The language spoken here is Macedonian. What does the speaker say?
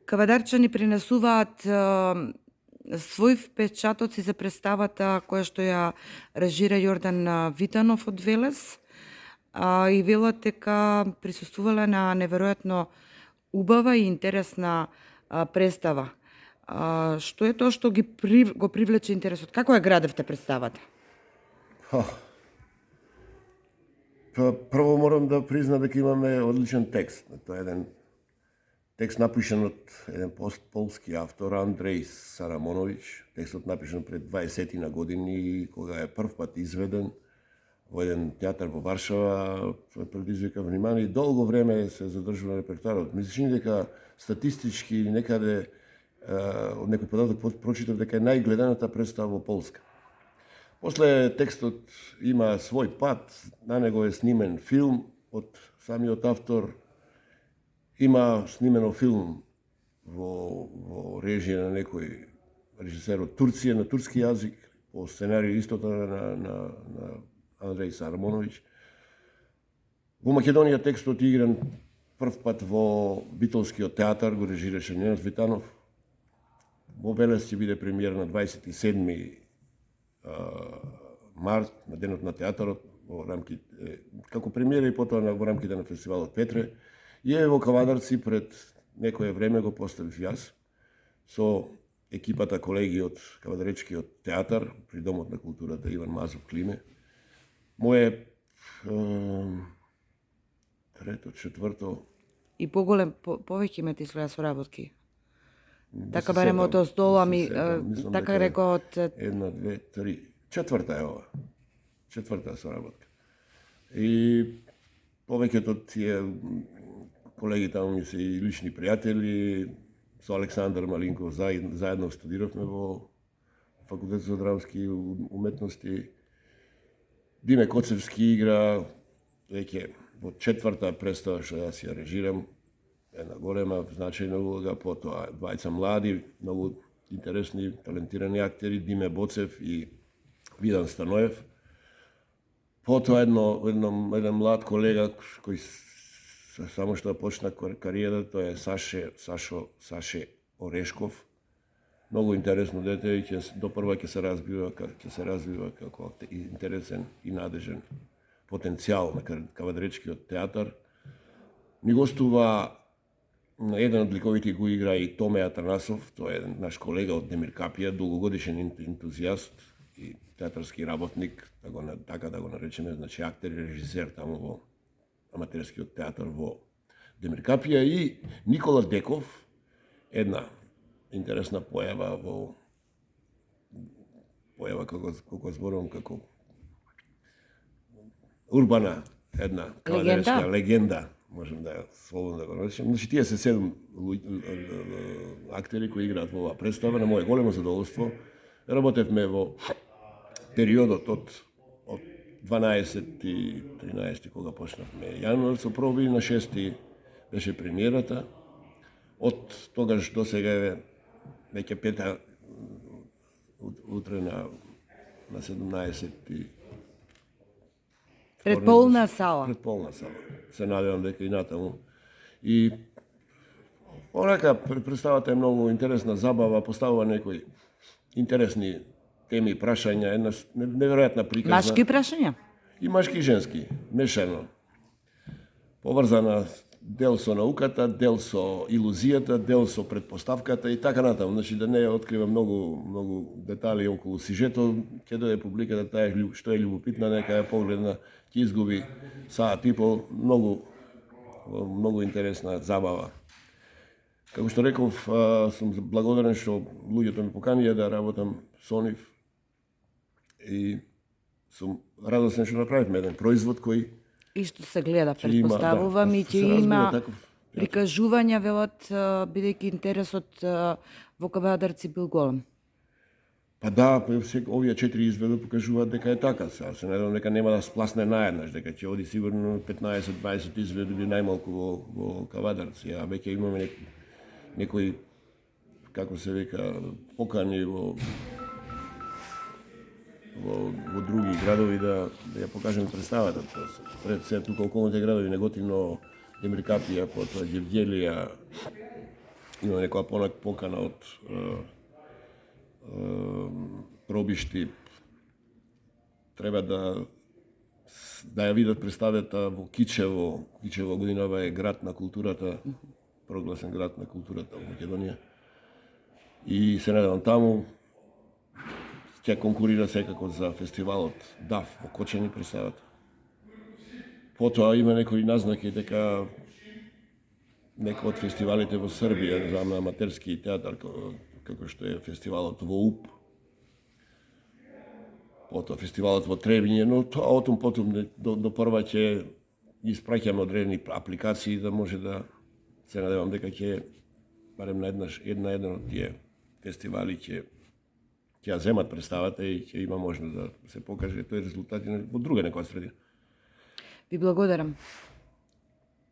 Кавадарчани принесуваат свој впечатоци за представата која што ја режира Јордан Витанов од Велес, и велат дека присуствувале на неверојатно убава и интересна представа. Што е тоа што го привлече интересот? Како ја градевте представата? Прво морам да признам дека имаме одличен текст. Тоа е еден текст напишан од еден полски автор, Андреј Сарамонович. Текстот напишан пред 20 на години, кога е прв пат изведен во еден театар во Варшава, предизвика внимание и долго време се задржува на репертуарот. Мислиш дека статистички некаде од некој податок прочитав дека е најгледаната представа во Полска. После текстот има свој пат, на него е снимен филм од самиот автор. Има снимено филм во режија на некој режисер од Турција, на турски јазик, по сценарио истото на Андреј Сарамонович. Во Македонија текстот игран прв пат во Битолскиот театар, го режираше Ненад Витанов. Во Велес ќе биде премиера на 27 март, на денот на театарот, во рамките, како премиера и потоа во рамките на фестивалот Петре. И во Кавадарци пред некое време го поставив јас со екипата колеги од Кавадаречкиот театар при Домот на културата Иван Мазов Климе. Моје трето, четврто и поголем повеќе имате изгледа соработки. Така барем од оздолу, ами така рекол од 1, 2, 3, четврта е ова. Четврта соработка. И повеќето тие колеги таму ми се и лични пријатели. Со Александар Малинков заедно студиравме во Факултет за драмски уметности. Диме Коцевски игра веќе во четврта представа што јас ја режирам, една голема значајна улога, потоа двајца млади, многу интересни, талентирани актери, Диме Боцев и Видан Станоев. Потоа еден млад колега кој само што почна кариера, тоа е Саше Орешков. Многу интересно дете и допрва ќе се развива како интересен и надежен потенцијал на Кавадаречкиот театар. Ни гостува еден од ликовите го игра и Томе Атанасов, тој е наш колега од Демиркапија, долгогодишен ентузијаст и театарски работник, така да го наречеме, значи актер и режисер таму во аматерскиот театар во Демиркапија, и Никола Деков, една интересна појава како зборувам, како урбана, една кавадаречка легенда, можем да слободно да го наречем. Значи, тие се 7 актери кои играат во оваа представа. На моје големо задоволство работевме во периодот од 12 и 13 кога почнавме јануар со проби, на 6 беше премиерата. Од тогаш до сега е веќе пета утре на 17 и пред полна сала. Пред полна сала. Се надевам дека и натаму. И онака представата е многу интересна, забава, поставува некои интересни теми и прашања, една неверојатна приказна. Машки прашања? И машки и женски, мешано. Поврзана дел со науката, дел со илузијата, дел со предпоставката и така натаму. Значи да не открива многу детали околу сюжетот, ќе дојде публиката таа што е љубопитна, нека ја погледна, ќе изгуби саат и пол, многу интересна забава. Како што реков, сум благодарен што луѓето ми поканија да работам со нив и сум радосен што направивме еден производ кој и што се гледа, предпоставувам, и ќе има прикажувања, велат, бидејќи интересот во Кавадарци бил голем. Па да, овие 4 изведи покажуваат дека е така. Се надевам дека нема да спласне наеднаш, дека ќе оди сигурно 15-20 изведи најмалку во Кавадарци, а веќе имаме некои, како се века, покани во други градови да ја покажеме представата. Пред се тука околните градови, Неготино, Демиркапија, потоа Ѓевѓелија има некоја покана од пробишти, треба да ја видат представата во Кичево. Кичево годинава е град на културата, прогласен град на културата во Македонија. И се надевам таму. Ќе конкурира секако за фестивалот DAF во Кочани представата. Потоа има некои назнаки дека некои од фестивалите во Србија, не знам, на аматерски театар, како што е фестивалот во УП, потоа фестивалот во Требиње, но тоа потом до прва ќе испраќаме одредени апликации да може да се надевам дека ќе барем на еден од тие фестивали ќе ја земат представата и ќе има можност да се покаже тој резултати во друга некоја средина. Ви благодарам.